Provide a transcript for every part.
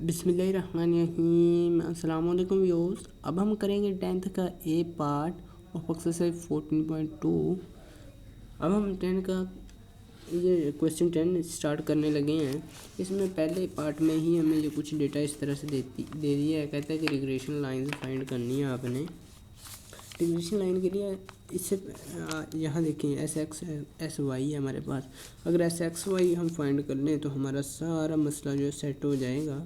बिस्मिल्लाहिर्रहमानिर्रहीम। अस्सलाम वालेकुम व्यूअर्स। अब हम करेंगे 10th का ए पार्ट ऑफ एक्सरसाइज 14.2। अब हम 10 का ये क्वेश्चन 10 स्टार्ट करने लगे हैं। इसमें पहले पार्ट में ही हमें ये कुछ डेटा इस तरह से दे दिया है। कहता है कि रिग्रेशन लाइन फाइंड करनी है आपने। रिग्रेशन लाइन के लिए इससे यहाँ देखें एस एक्स एस वाई है हमारे पास। अगर एस एक्स वाई हम फाइंड कर लें तो हमारा सारा मसला जो है सेट हो जाएगा।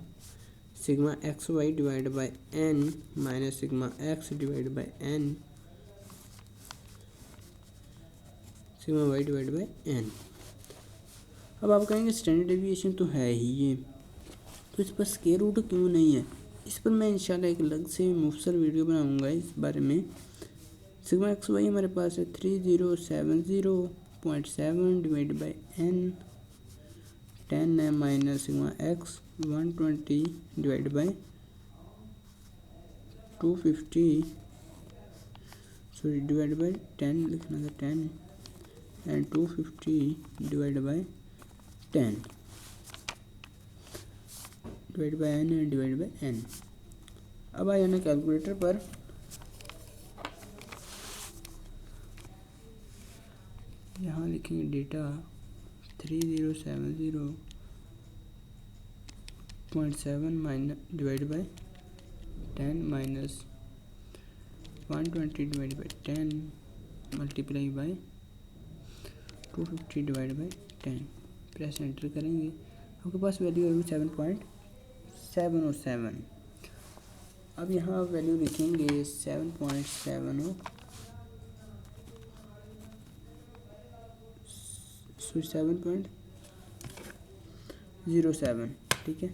Sigma X Y divide by N minus sigma x divide by N sigma Y divide by N. अब आप कहेंगे स्टैंडर्ड डेविएशन तो है ही ये, तो इस पर स्क्वायर रूट क्यों नहीं है। इस पर मैं इंशाल्लाह एक अलग से मुफस्सल वीडियो बनाऊंगा इस बारे में। सिग्मा एक्स वाई हमारे पास है 3070.7 डिवाइड बाई एन 10 है minus sigma x 120 divide by 250 sorry divide by 10 लिखना था 10 and 250 divide by 10 divide by n and divide by N. अब आ जाना कैलकुलेटर पर। यहाँ लिखेंगे data 3070.7 minus divide by 10 minus 120 divide by 10 multiply by 250 divide by 10। Press enter करेंगे, आपके पास वैल्यू आएगी 7.707। अब यहाँ वैल्यू लिखेंगे 7.707 ठीक है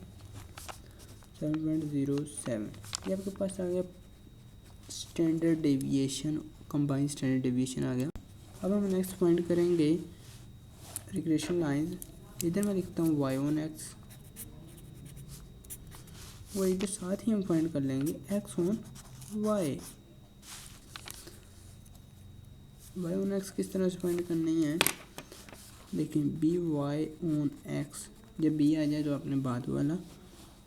7.07। ये आपके पास आ गया standard deviation, combined standard deviation आ गया। अब हम नेक्स्ट फाइंड करेंगे रिग्रेशन लाइन। इधर मैं लिखता हूँ y1x, वो इधर साथ ही हम फाइंड कर लेंगे x ऑन y। y1x किस तरह से फाइंड करनी है, देखिए बी वाई ऑन एक्स। जब बी आ जाए तो आपने बाद वाला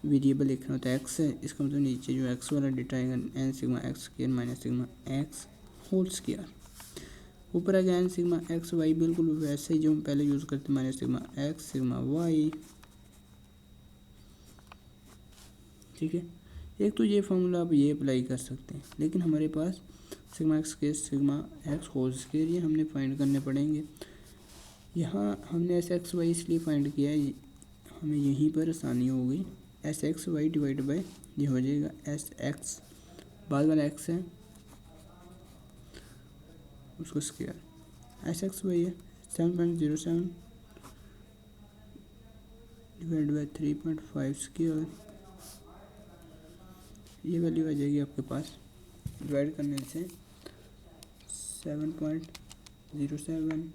वेरिएबल लिखना होता है एक्स है, इसका मतलब नीचे जो एक्स वाला डेटा आएगा n sigma x square minus sigma x whole square. ऊपर आ गया एन सिग्मा एक्स वाई, बिल्कुल वैसे ही जो हम पहले यूज़ करते minus sigma x sigma y. ठीक है, एक तो ये फॉर्मूला आप ये अप्लाई कर सकते हैं, लेकिन हमारे पास सिग्मा एक्स के सिग्मा एक्स होल स्क्वायर ये हमने फाइंड करने पड़ेंगे। यहाँ हमने एस एक्स वाई इसलिए फाइंड किया है, हमें यहीं पर आसानी हो गई। S x Y divide by ये हो जाएगा एस एक्स, बाद वाला एक्स है उसको स्क्वायर, एस एक्स वाई है 7.07 डिवाइड बाई 3.5 स्क्वायर। ये वैल्यू आ जाएगी आपके पास डिवाइड करने से 7.07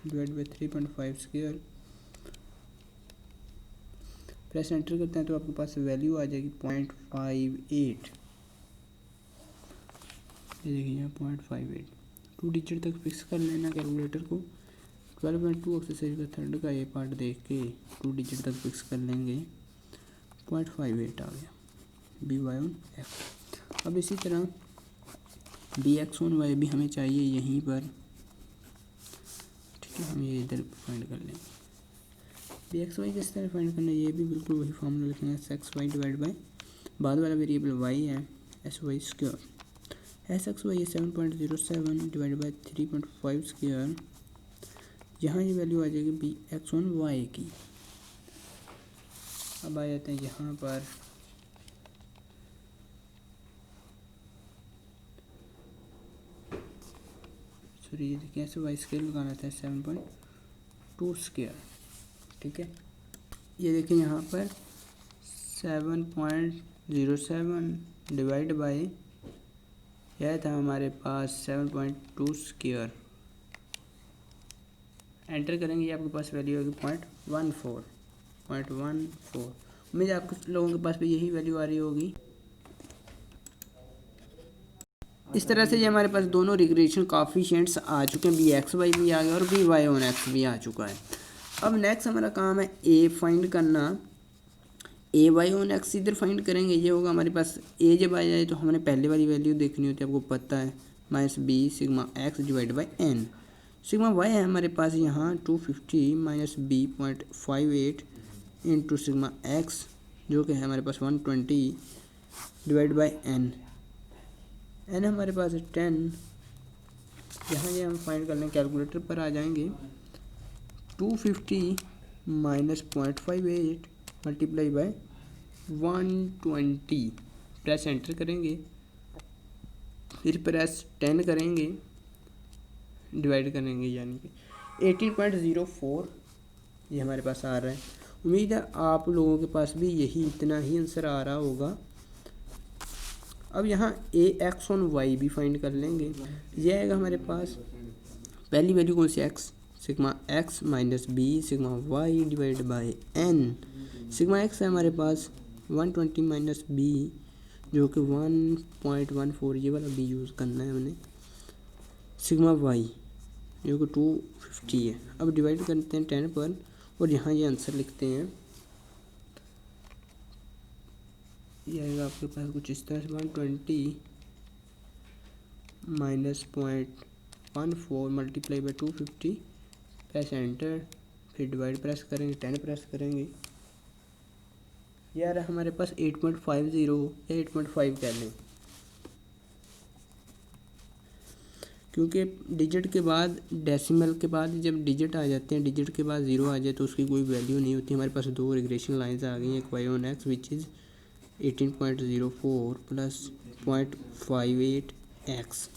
divide by 3.5 square. Press enter करते हैं तो आपके पास वैल्यू आ जाएगी 0.58। ये देखिए यहाँ 0.58 2 डिजिट तक फिक्स कर लेना कैलकुलेटर को। 12.2 एक्सरसाइज का थर्ड का ये पार्ट देख के 2 डिजिट तक फिक्स कर लेंगे। 0.58 आ गया बी वाई ऑन एक्स। अब इसी तरह बी एक्स ऑन वाई भी हमें चाहिए यहीं पर। ठीक है, हम ये इधर फाइंड कर लेंगे। बी एक्स वाई किस तरह फाइंड करना है, ये भी बिल्कुल वही फार्मूला लिखेंगे s x Y divide by बाद वाला वेरिएबल वाई है s y square. S x y 7.07 divide by 3.5 square. यहाँ ये वैल्यू आ जाएगी बी एक्स ऑन वाई की। अब आ जाते हैं यहाँ पर सॉरी ये देखिए ऐसे वाई स्केल लगाना था 7.2 स्क्वायर। ठीक है, ये देखिए यहाँ पर 7.07 डिवाइड बाई यह था हमारे पास 7.2 स्क्वायर। एंटर करेंगे ये आपके पास वैल्यू होगी 0.14। उम्मीद है आपके लोगों के पास भी यही वैल्यू आ रही होगी। इस तरह से ये हमारे पास दोनों रिग्रेशन कोएफिशिएंट्स आ चुके हैं, बी एक्स वाई भी आ गया और बी वाई ऑन एक्स भी आ चुका है। अब नेक्स्ट हमारा काम है ए फाइंड करना। ए वाई ऑन एक्स इधर फाइंड करेंगे, ये होगा हमारे पास ए जब आ जाए तो हमने पहले वाली वैल्यू देखनी होती है, आपको पता है, minus B sigma x divide by N. Sigma y है हमारे पास यहाँ 250 minus b 0.58 into sigma x जो कि है हमारे पास 120 डिवाइड बाई एन। एन हमारे पास है 10। यहाँ ये हम फाइंड कर लें, कैलकुलेटर पर आ जाएंगे। 250 minus 0.58 multiply by 120, press enter करेंगे, फिर प्रेस 10 करेंगे, डिवाइड करेंगे, यानी कि 18.04 ये हमारे पास आ रहा है। उम्मीद है आप लोगों के पास भी यही इतना ही आंसर आ रहा होगा। अब यहाँ ए एक्स ऑन वाई भी फाइंड कर लेंगे। ये आएगा हमारे पास, पहली वैल्यू कौन सी, X, sigma X minus B sigma Y divide by N. Sigma X है हमारे पास 120 माइनस बी जो कि 1.14, ये वाला बी यूज़ करना है हमने, सिग्मा वाई जो कि 250 है। अब डिवाइड करते हैं 10 पर और यहाँ ये आंसर लिखते हैं। ये आएगा आपके पास कुछ इस तरह से 120 minus 0.14 multiply by 250, press enter, फिर डिवाइड प्रेस करेंगे, 10 प्रेस करेंगे, यार हमारे पास 8.50 या 8.5 कह लें, क्योंकि डिजिट के बाद, डेसिमल के बाद जब डिजिट आ जाते हैं, डिजिट के बाद ज़ीरो आ जाए तो उसकी कोई वैल्यू नहीं होती। हमारे पास दो रिग्रेशन लाइंस आ गई हैं, एक Y on X which is 18.04 plus 0.58 X,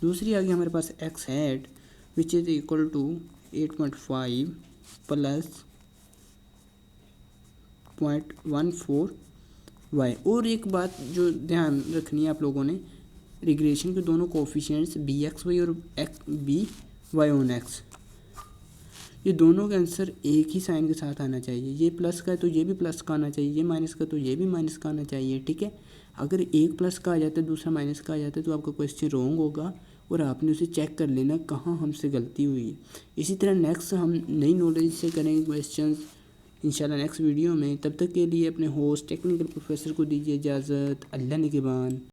दूसरी आ गई हमारे पास X head which is equal to 8.5 plus 0.14 Y. और एक बात जो ध्यान रखनी है आप लोगों ने, रिग्रेशन के दोनों कोफिशिएंट्स बी एक्स वाई और बी वाई ऑन एक्स, ये दोनों का आंसर एक ही साइन के साथ आना चाहिए। ये प्लस का है तो ये भी प्लस का आना चाहिए, ये माइनस का तो ये भी माइनस का आना चाहिए, ठीक है। अगर एक प्लस का आ जाता है दूसरा माइनस का आ जाता है तो आपका क्वेश्चन रॉन्ग होगा और आपने उसे चेक कर लेना कहाँ हमसे गलती हुई है। इसी तरह नेक्स्ट हम नई नॉलेज से करेंगे क्वेश्चन इंशाल्लाह नेक्स्ट वीडियो में। तब तक के लिए अपने होस्ट टेक्निकल प्रोफेसर को दीजिए इजाज़त। अल्लाह निगहबान।